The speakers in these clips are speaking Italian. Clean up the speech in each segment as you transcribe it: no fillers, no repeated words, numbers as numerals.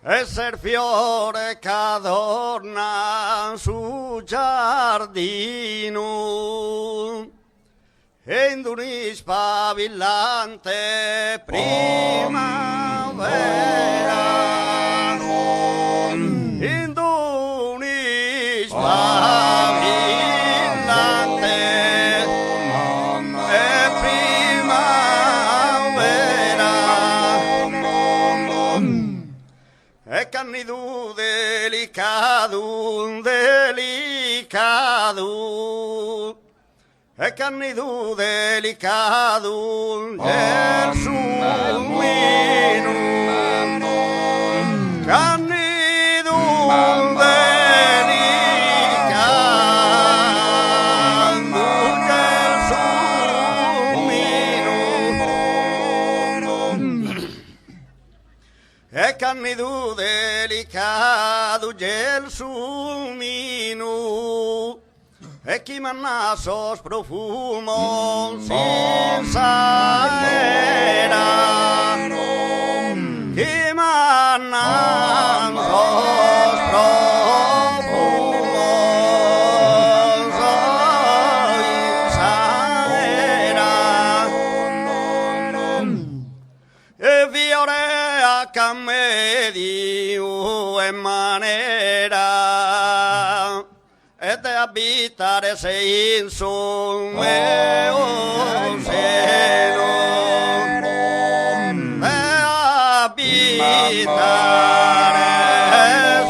Esser fiore che adorna su giardino e in un spavillante primavera, in un spavillante e cannidu delicado, delicado, e cannidu delicado, el sumino, cannidu delicado, el sumino, e cannidu delicado, el sumino, e chi manna sos profumos sin saera, chi manna sos profumos sin saera, e viore a camedio e manera e de abitare sei in su meo seno, de abitare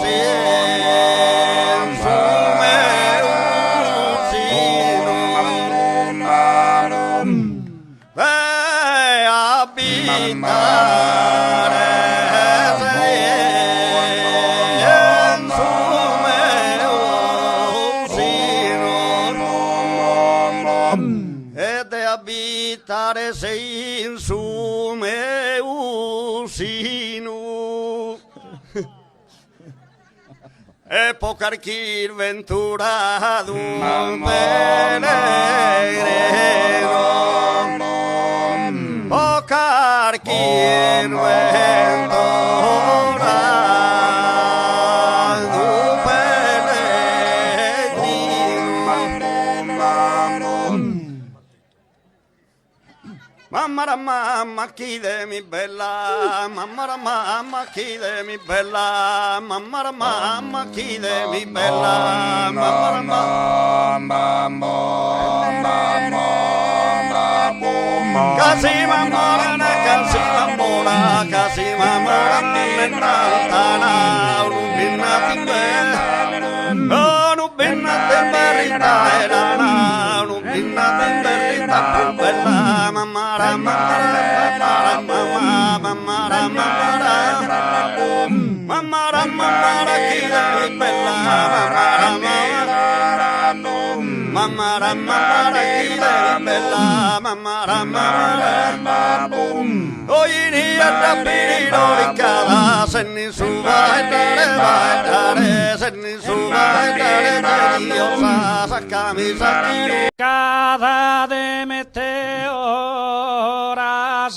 sei in su meo seno, de abitare abitare sei in su meu sinu e pocarchir venturado peregrino, pocarchir venturado mamma chi de mi bella, mamma chi de mi bella, mamma chi de mi bella, casi mamma, casi mamma, casi mamma, nentana, rubina timbe, rubina temberita, rubina temberita, bella mamma. Mamma chi de mi bella, oini a tapiro di cada senni su vai senni su vai Dios saccami saccami cada de meteoras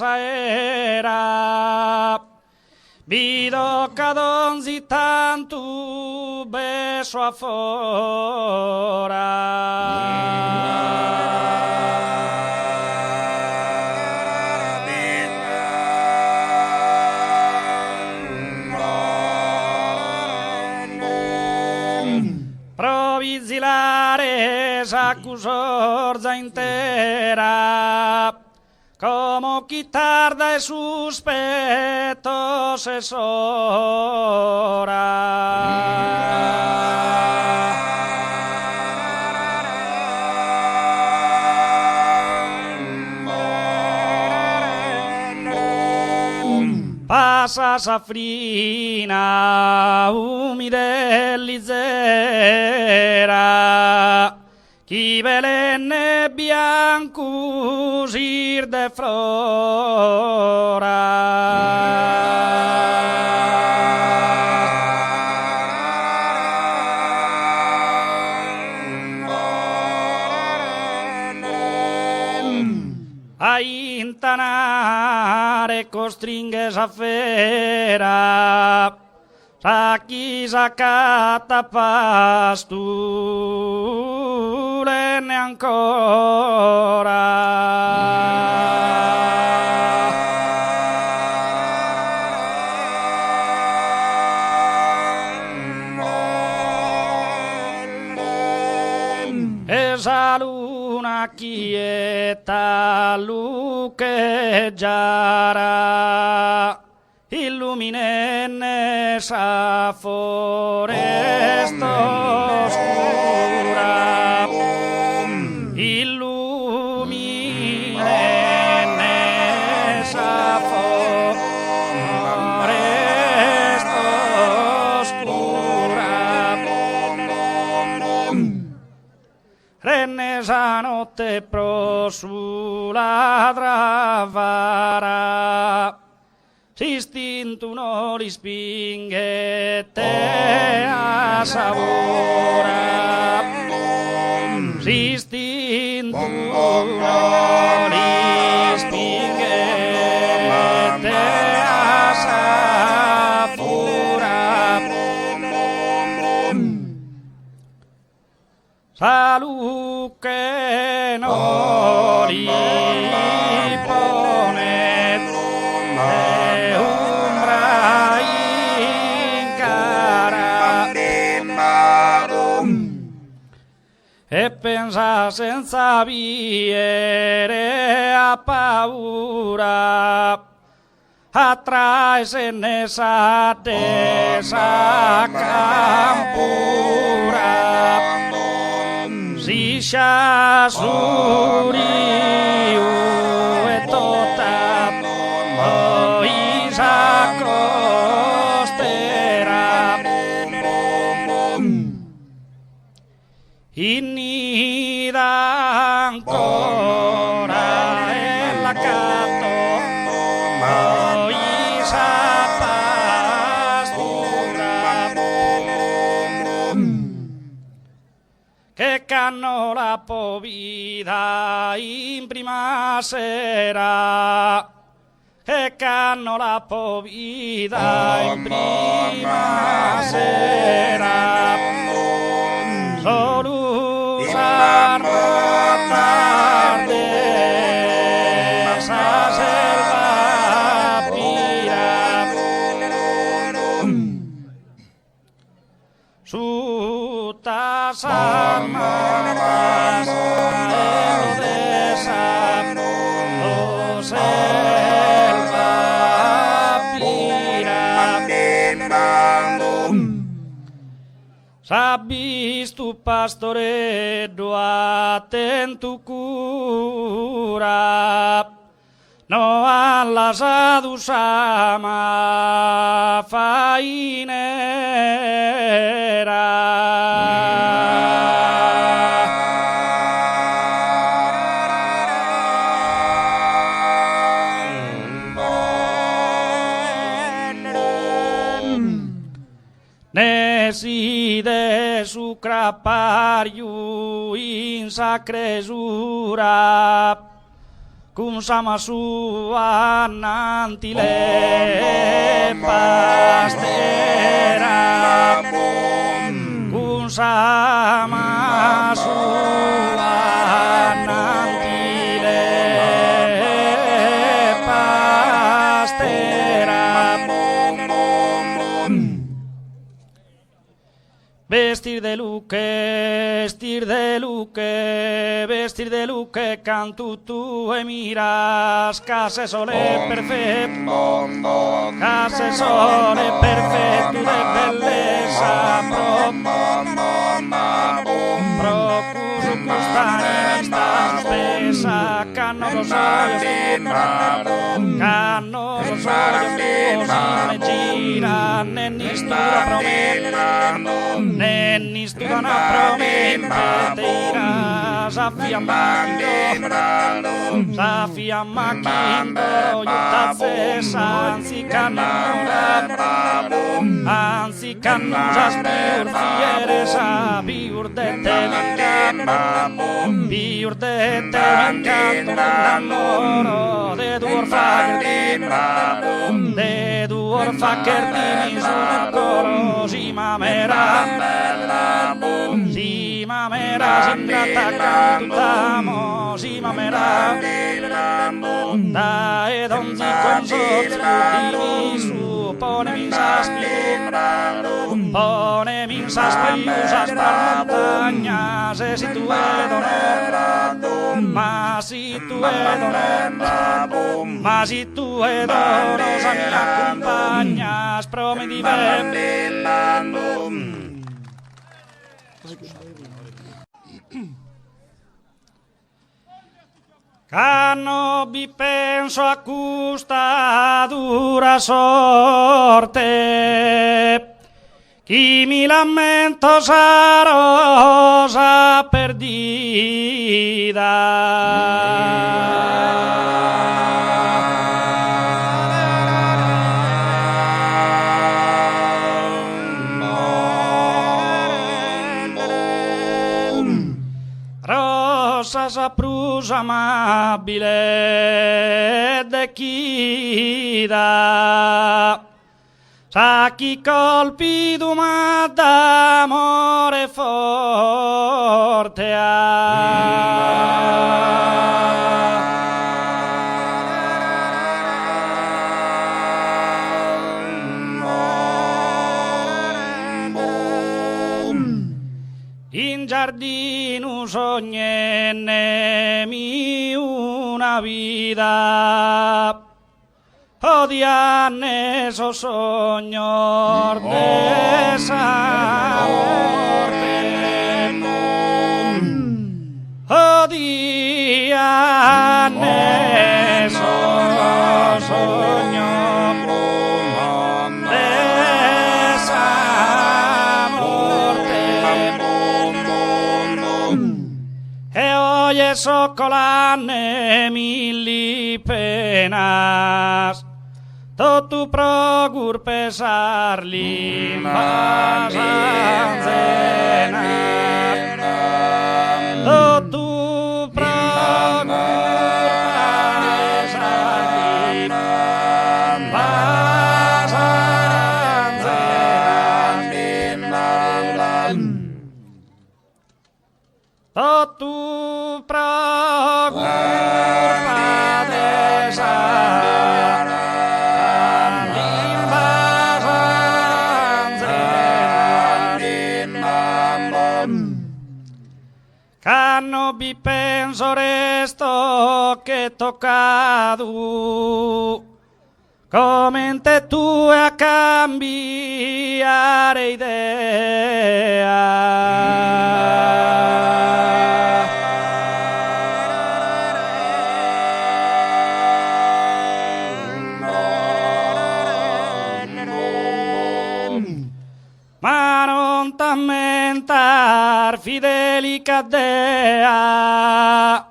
era vido cadonzi tanto beso provizilare s'accusorza intera como chi tarda e sospetto se passa safrina umidellizzera chi velenne bianco sir de a intanare costringe sa fera Saki sakata pastulene ancora. Esa luna quieta lucheggiarà, illumine esa foresta oscura, illumine esa foresta oscura. Rennesa notte pro sulla travara, s'istintuno li spinge te a savora, s'istintuno li spinge te a savora. Salud che non li pone e umbra in cara, e pensa senza viere a paura, attrae nessa tesa campura. Si sciasuriu e tota poi s'accosterà, innida ancora e la canto poi s'appastura, che canno la povida in prima sera, che canno la povida in prima sera, solo sarà tarde sa selva pira, su tasarmanas elodesa o selva pira. Sabis tu pastore doaten tu cura, no alla sadu sama fainera. Nesi de su crapariu in sa cresura, cum sama sua nanti le pastera, cum sama sua nanti le pastera. Vestir de luque, vestir de luque, vestir de luque, cantu tu e miras, case sole perfetto, case sole perfetto de bellezza, procuro custare in sta spesa, canno los olhos, canno los olhos, me gira, nennistura prometta, nennistura na prometta, te irás a fiammachindo, jutta fesa, anzi cannusas piur fieres a piur de te l'incanto, l'amoro de du orfa che tieni sul coro, si mamera s'ingratta cantutamo, si mamera da e donzi con sotto su ponemi in saspiusas per montagna se si tu ma si tu sa mi accompagnas prometi Cano vi penso a custa dura sorte chi mi lamento sa rosa Rosa saprusa amabile de chida sa chi colpi d'uma d'amore forte in giardino sognennemi una vita odianne so sogno de sa morte odianne so sogno de sa morte e oye socolanne mili penas tu progur pesar limbas ancenas tu progur pesar limbas ancenas tu progur Cano vi penso resto che toccado come te tu a cambiare idea ma non t'ammentar fideli cadea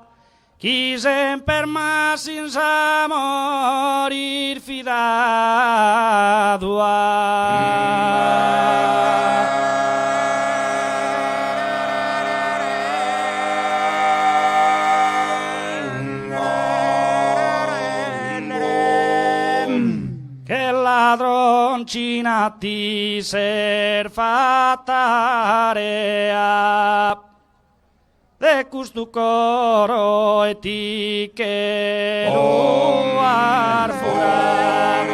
chi sempre ma senza morir fidado che ladroncina ti ser fatta rea de custu coro e ti che luar furaro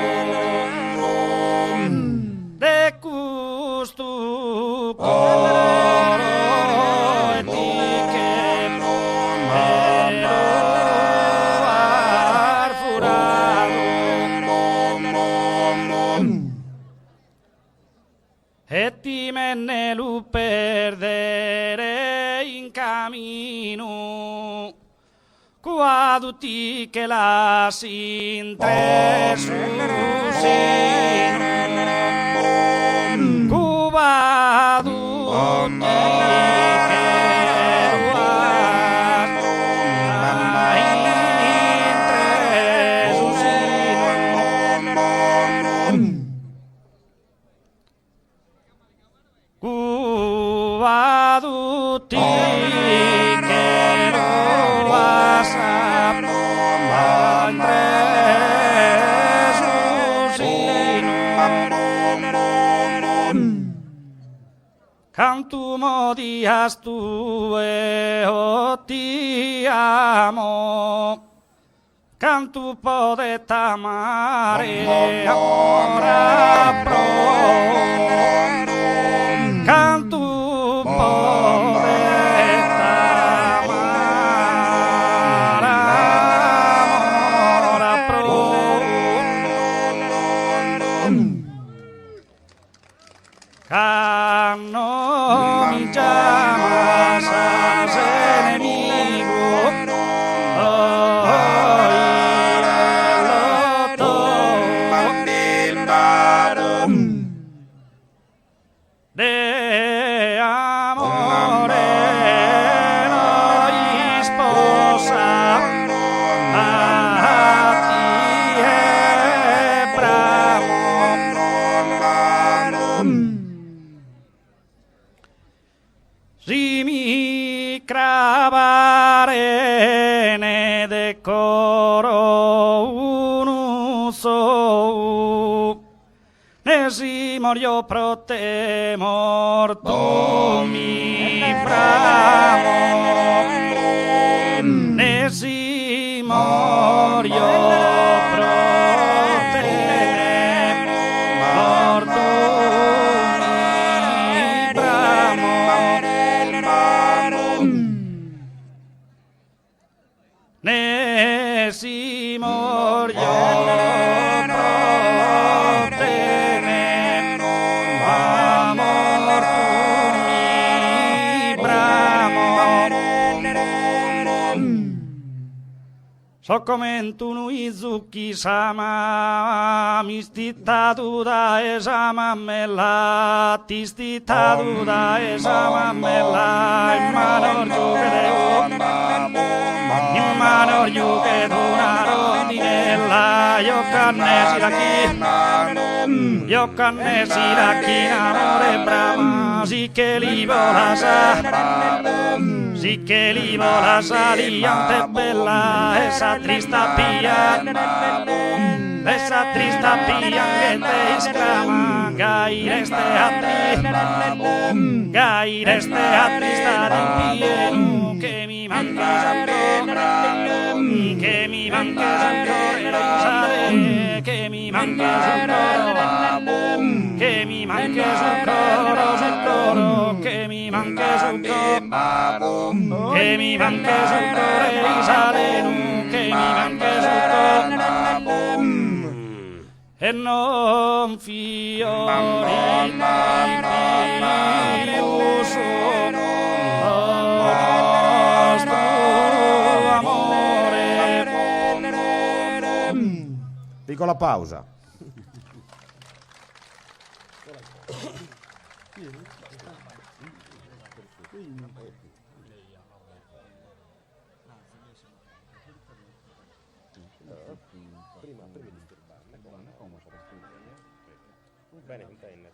de custu coro e ti che luar furaro e ti menne lu perdere in camino quando ti che la sin tre su quando ti tutti che lo vas a cantu modias tue, o ti amo. Cantu podet amare amora pro. Cantu podet amare amora pro. Canno mi llamas a ser enemigo. De amore noi sposa a ti è bravo. Si mi cravare ne decoro un uso. Ne si morio pro te morto mi bravo. Ne si morio pro te morto mi bravo. Ne si morio pro te amor mi bramo. So comentu nu izuki sama mistita duda esama mela tistita duda esama mela imanor jugereo imanor jugedunaro dinella io cannesi laki amore brama si che li vola sa liante bella esa trista pia che te esclama gaireste atri stare in pieno che mi manques ancora risale che mi manques ancora che mi manques ancora che mi manques ancora risale che mi manques ancora e non fiori piuso nostro amore. Piccola pausa. Bene, internet.